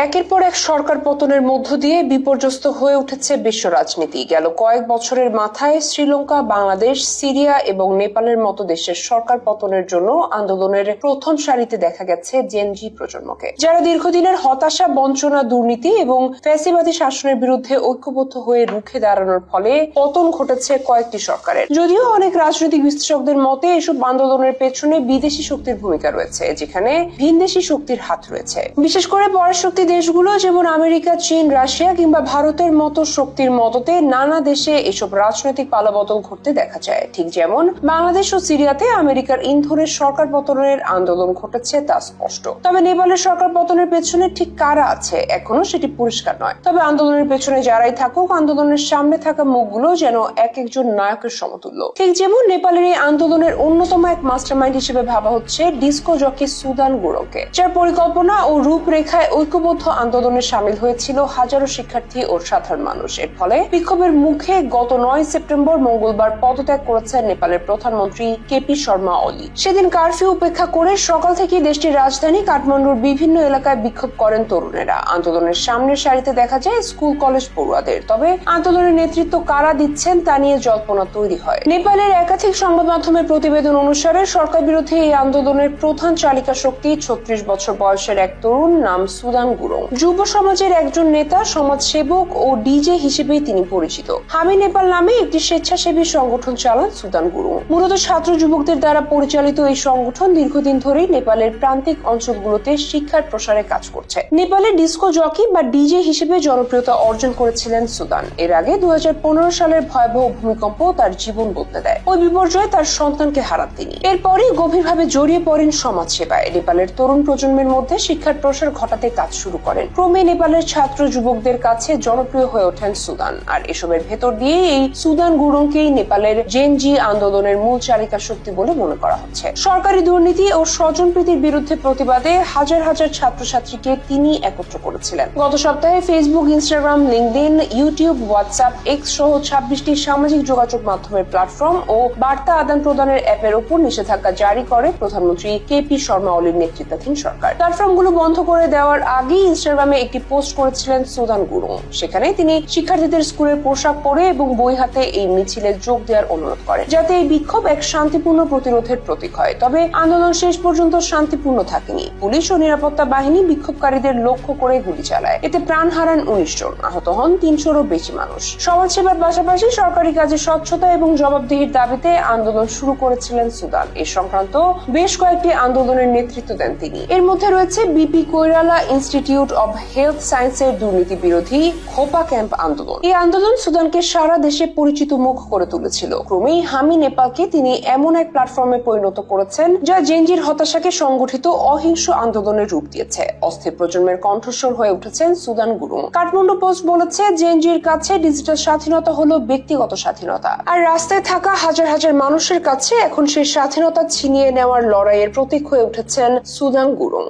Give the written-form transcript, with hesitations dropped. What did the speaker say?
একের পর এক সরকার পতনের মধ্য দিয়ে বিপর্যস্ত হয়ে উঠেছে বিশ্ব রাজনীতি। গেল কয়েক বছরের মাথায় শ্রীলঙ্কা, বাংলাদেশ, সিরিয়া এবং নেপালের মতো দেশের সরকার পতনের জন্য আন্দোলনের প্রথম সারিতে দেখা গেছে জেনজি প্রজন্মকে, যারা দীর্ঘদিনের হতাশা, বঞ্চনা, দুর্নীতি এবং ফ্যাসিবাদী শাসনের বিরুদ্ধে ঐক্যবদ্ধ হয়ে রুখে দাঁড়ানোর ফলে পতন ঘটেছে কয়েকটি সরকারের। যদিও অনেক রাজনৈতিক বিশ্লেষকদের মতে এসব আন্দোলনের পেছনে বিদেশি শক্তির ভূমিকা রয়েছে, যেখানে ভিনদেশি শক্তির হাত রয়েছে। বিশেষ করে পরাশক্তি দেশগুলো যেমন আমেরিকা, চীন, রাশিয়া কিংবা ভারতের মতো শক্তির মদতে নানা দেশে এসব রাজনৈতিক পালাবদল ঘটতে দেখা যায়। ঠিক যেমন বাংলাদেশ ও সিরিয়াতে আমেরিকার ইন্ধনের সরকার পতনের আন্দোলন ঘটেছে তা স্পষ্ট। তবে নেপালের সরকার পতনের পেছনে ঠিক কারা আছে এখনো সেটি পরিষ্কার নয়। তবে আন্দোলনের পেছনে যারাই থাকুক, আন্দোলনের সামনে থাকা মুখগুলো যেন এক একজন নায়কের সমতুল্য। ঠিক যেমন নেপালের এই আন্দোলনের অন্যতম এক মাস্টারমাইন্ড হিসেবে ভাবা হচ্ছে ডিস্কো জকি সুদান গুরুংকে, যার পরিকল্পনা ও রূপরেখায় ঐক্যবদ্ধ আন্দোলনে সামিল হয়েছিল হাজারো শিক্ষার্থী ও সাধারণ মানুষ। এর ফলে বিক্ষোভের মুখে গত 9 সেপ্টেম্বর মঙ্গলবার পদত্যাগ করেছেন নেপালের প্রধানমন্ত্রী কেপি শর্মা ওলি। সেদিন কারফিউ উপেক্ষা করে সকাল থেকে দেশটির রাজধানী কাঠমান্ডুর বিভিন্ন এলাকায় বিক্ষোভ করেন তরুণেরা। আন্দোলনের সামনের সারিতে দেখা যায় স্কুল কলেজ পড়ুয়াদের। তবে আন্দোলনের নেতৃত্ব কারা দিচ্ছেন তা নিয়ে জল্পনা তৈরি হয়। নেপালের একাধিক সংবাদ মাধ্যমের প্রতিবেদন অনুসারে সরকার বিরোধী এই আন্দোলনের প্রধান চালিকা শক্তি 36 বছর বয়সের এক তরুণ, নাম সুদান গুরুং। যুব সমাজের একজন নেতা, সমাজসেবক ও ডিজে হিসেবেই তিনি পরিচিত। হামি নেপাল নামে একটি স্বেচ্ছাসেবী সংগঠন চালান সুদান গুরুং। মূলত ছাত্র যুবকদের দ্বারা পরিচালিত এই সংগঠন দীর্ঘদিন ধরেই নেপালের প্রান্তিক অঞ্চলগুলোতে শিক্ষার প্রসারে কাজ করছে। নেপালে ডিস্কো জকি বা ডিজে হিসেবে জনপ্রিয়তা অর্জন করেছিলেন সুদান। এর আগে 2015 সালের ভয়াবহ ভূমিকম্প তার জীবন বদলে দেয়। ওই বিপর্যয়ে তার সন্তানকে হারান তিনি। এরপরই গভীরভাবে জড়িয়ে পড়েন সমাজসেবায়। নেপালের তরুণ প্রজন্মের মধ্যে শিক্ষার প্রসার ঘটাতে কাজ শুরু করেন। ক্রমে নেপালের ছাত্র যুবকদের কাছে জনপ্রিয় হয়ে ওঠেন সুদান। আর এসবের ভেতর দিয়ে এই সুদান গুরুংকেই নেপালের জেনজি আন্দোলনের মূল চালিকা শক্তি বলে মনে করা হচ্ছে। সরকারি দুর্নীতি ও স্বজনপ্রীতির বিরুদ্ধে প্রতিবাদে হাজার হাজার ছাত্রছাত্রীকে তিনি একত্র করেছিলেন। গত সপ্তাহে Facebook, Instagram, LinkedIn, YouTube, WhatsApp, x সহ 26টি সামাজিক যোগাযোগ মাধ্যমের প্ল্যাটফর্ম ও বার্তা আদান প্রদানের অ্যাপের উপর নিষেধাজ্ঞা জারি করে প্রধানমন্ত্রী কেপি শর্মা ওলির নেতৃত্বাধীন সরকার। প্ল্যাটফর্মগুলো বন্ধ করে দেওয়ার আগেই ইনস্টাগ্রামে একটি পোস্ট করেছিলেন সুদান গুরুং। সেখানে তিনি শিক্ষার্থীদের স্কুলের পোশাক পরে এবং বই হাতে এই মিছিলে যোগ দেওয়ার অনুরোধ করেন, যাতে এই বিক্ষোভ এক শান্তিপূর্ণ প্রতিরোধের প্রতীক হয়। তবে আন্দোলন শেষ পর্যন্ত শান্তিপূর্ণ থাকেনি। পুলিশ ও নিরাপত্তা বাহিনী বিক্ষোভকারীদের লক্ষ্য করে গুলি চালায়। এতে প্রাণ হারান 19 জন, আহত হন 300-রও বেশি মানুষ। সমাজসেবার পাশাপাশি সরকারি কাজে স্বচ্ছতা এবং জবাবদিহির দাবিতে আন্দোলন শুরু করেছিলেন সুদান। এ সংক্রান্ত বেশ কয়েকটি আন্দোলনের নেতৃত্ব দেন তিনি। এর মধ্যে রয়েছে BP Koirala institute of health সায়েন্সের দুর্নীতি বিরোধী খোপা ক্যাম্প আন্দোলন। এই আন্দোলন সুদানকে সারা দেশে পরিচিত মুখ করে তুলেছিল। ক্রমেই হামি নেপালকে তিনি এমন এক প্ল্যাটফর্মে পরিণত করেছেন যা জেনজির হতাশাকে সংগঠিত অহিংস আন্দোলনের রূপ দিয়েছে। অস্থির প্রজন্মের কণ্ঠস্বর হয়ে উঠেছেন সুদান গুরুং। কাঠমান্ডু পোস্ট বলেছে, জেনজির কাছে ডিজিটাল স্বাধীনতা হলো ব্যক্তিগত স্বাধীনতা, আর রাস্তায় থাকা হাজার হাজার মানুষের কাছে এখন সেই স্বাধীনতা ছিনিয়ে নেওয়ার লড়াইয়ের প্রতীক হয়ে উঠেছেন সুদান গুরুং।